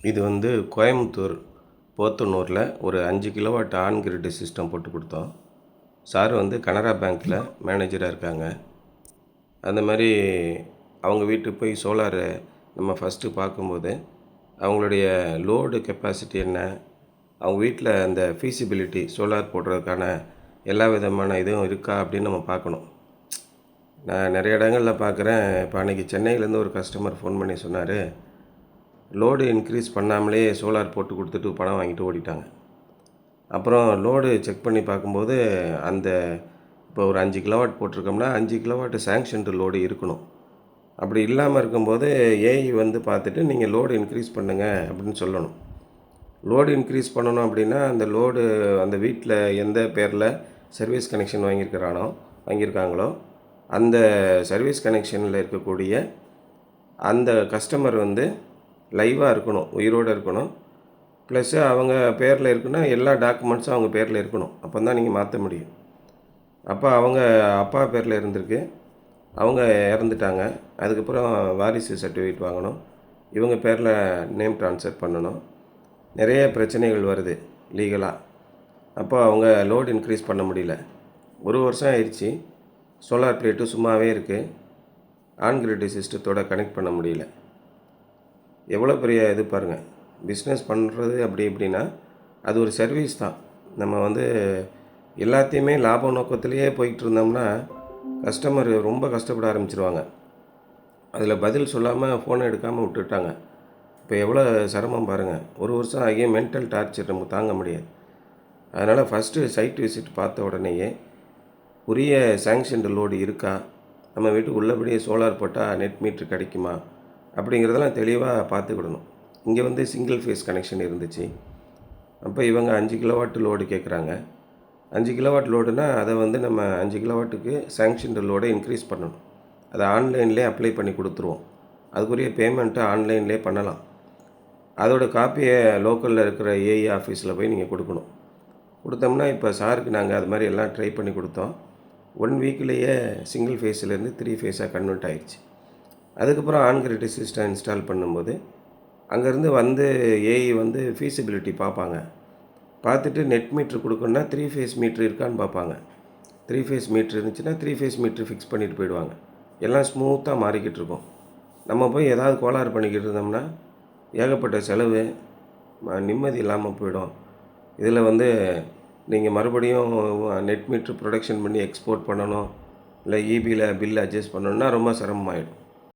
இது வந்து கோயம்புத்தூர் போத்தனூரில் ஒரு 5 கிலோவாட் ஆன் கிரிட் சிஸ்டம் போட்டு கொடுத்தோம். சார் வந்து கனரா பேங்க்கில் மேனேஜராக இருக்காங்க. அந்த மாதிரி அவங்க வீட்டுக்கு போய் சோலாரை நம்ம ஃபஸ்ட்டு பார்க்கும்போது அவங்களுடைய லோடு கெப்பாசிட்டி என்ன, அவங்க வீட்டில் அந்த ஃபீஸிபிலிட்டி சோலார் போடுறதுக்கான எல்லா விதமான இதுவும் இருக்கா அப்படின்னு நம்ம பார்க்கணும். நான் நிறைய இடங்களில் பார்க்குறேன். இப்போ அன்றைக்கி சென்னையிலேருந்து ஒரு கஸ்டமர் ஃபோன் பண்ணி சொன்னார், லோடு இன்க்ரீஸ் பண்ணாமலே சோலார் போட்டு கொடுத்துட்டு பணம் வாங்கிட்டு ஓடிட்டாங்க. அப்புறம் லோடு செக் பண்ணி பார்க்கும்போது அந்த இப்போ ஒரு 5 கிலோவாட் போட்டிருக்கோம்னா 5 கிலோவாட் சேங்ஷன்டு லோடு இருக்கணும். அப்படி இல்லாமல் இருக்கும்போது ஏஇ வந்து பார்த்துட்டு நீங்கள் லோடு இன்க்ரீஸ் பண்ணுங்கள் அப்படின்னு சொல்லணும். லோடு இன்க்ரீஸ் பண்ணணும் அப்படின்னா அந்த லோடு அந்த வீட்டில் எந்த பேரில் சர்வீஸ் கனெக்ஷன் வாங்கியிருக்காங்களோ அந்த சர்வீஸ் கனெக்ஷனில் இருக்கக்கூடிய அந்த கஸ்டமர் வந்து லைவாக இருக்கணும், உயிரோடு இருக்கணும். ப்ளஸ்ஸு அவங்க பேரில் இருக்குன்னா எல்லா டாக்குமெண்ட்ஸும் அவங்க பேரில் இருக்கணும். அப்போ தான் நீங்கள் மாற்ற முடியும். அப்போ அவங்க அப்பா பேரில் இருந்திருக்கு, அவங்க இறந்துட்டாங்க. அதுக்கப்புறம் வாரிசு சர்டிஃபிகேட் வாங்கணும், இவங்க பேரில் நேம் ட்ரான்ஸ்ஃபர் பண்ணணும். நிறைய பிரச்சனைகள் வருது லீகலாக. அப்போ அவங்க லோடு இன்க்ரீஸ் பண்ண முடியல. 1 வருஷம் ஆயிடுச்சு. சோலார் பிளேட்டு சும்மாவே இருக்குது. ஆன் கிரிட் சிஸ்டத்தோடு கனெக்ட் பண்ண முடியல. எவ்வளோ பெரிய இது பாருங்கள். பிஸ்னஸ் பண்ணுறது அப்படி இப்படின்னா அது ஒரு சர்வீஸ் தான். நம்ம வந்து எல்லாத்தையுமே லாப நோக்கத்திலேயே போய்கிட்டு இருந்தோம்னா கஸ்டமர் ரொம்ப கஷ்டப்பட ஆரம்பிச்சிருவாங்க. அதில் பதில் சொல்லாமல் ஃபோனை எடுக்காமல் விட்டுட்டாங்க. இப்போ எவ்வளோ சிரமம் பாருங்கள். 1 வருஷம் ஆகிய மென்டல் டார்ச்சர் நமக்கு தாங்க முடியாது. அதனால் ஃபஸ்ட்டு சைட் விசிட் பார்த்த உடனேயே உரிய சேங்ஷன்டு லோடு இருக்கா, நம்ம வீட்டுக்கு உள்ளபடியே சோலார் போட்டால் நெட் மீட்ரு கிடைக்குமா அப்படிங்கிறதெல்லாம் தெளிவாக பார்த்துக்கிடணும். இங்கே வந்து சிங்கிள் ஃபேஸ் கனெக்ஷன் இருந்துச்சு. அப்போ இவங்க 5 கிலோவாட் லோடு கேட்குறாங்க. 5 கிலோவாட் லோடுனா அதை வந்து நம்ம 5 கிலோவாட்டுக்கு சேங்ஷன்டு லோடை இன்க்ரீஸ் பண்ணணும். அதை ஆன்லைன்லேயே அப்ளை பண்ணி கொடுத்துருவோம். அதுக்குரிய பேமெண்ட்டு ஆன்லைன்லேயே பண்ணலாம். அதோட காப்பியை லோக்கலில் இருக்கிற ஏஇ ஆஃபீஸில் போய் நீங்கள் கொடுக்கணும். கொடுத்தோம்னா இப்போ சாருக்கு நாங்கள் அது மாதிரி எல்லாம் ட்ரை பண்ணி கொடுத்தோம். 1 வீக்லேயே சிங்கிள் ஃபேஸ்லேருந்து 3 ஃபேஸாக கன்வெர்ட் ஆகிடுச்சு. அதுக்கப்புறம் ஆன் கிரிட் சிஸ்டம் இன்ஸ்டால் பண்ணும்போது அங்கேருந்து வந்து ஏஇ வந்து ஃபீஸிபிலிட்டி பார்ப்பாங்க. பார்த்துட்டு நெட் மீட்ரு கொடுக்கணுன்னா 3 ஃபேஸ் மீட்ரு இருக்கான்னு பார்ப்பாங்க. 3 ஃபேஸ் மீட்ரு இருந்துச்சுன்னா 3 ஃபேஸ் மீட்ரு ஃபிக்ஸ் பண்ணிட்டு போயிடுவாங்க. எல்லாம் ஸ்மூத்தாக மாறிக்கிட்டு இருக்கும். நம்ம போய் ஏதாவது கோளாறு பண்ணிக்கிட்டு இருந்தோம்னா ஏகப்பட்ட செலவு, நிம்மதி இல்லாமல் போயிடும். இதில் வந்து நீங்கள் மறுபடியும் நெட் மீட்ரு ப்ரொடக்ஷன் பண்ணி எக்ஸ்போர்ட் பண்ணணும், இல்லை இபியில் பில் அட்ஜஸ்ட் பண்ணணுன்னா ரொம்ப சிரமமாயிடும்.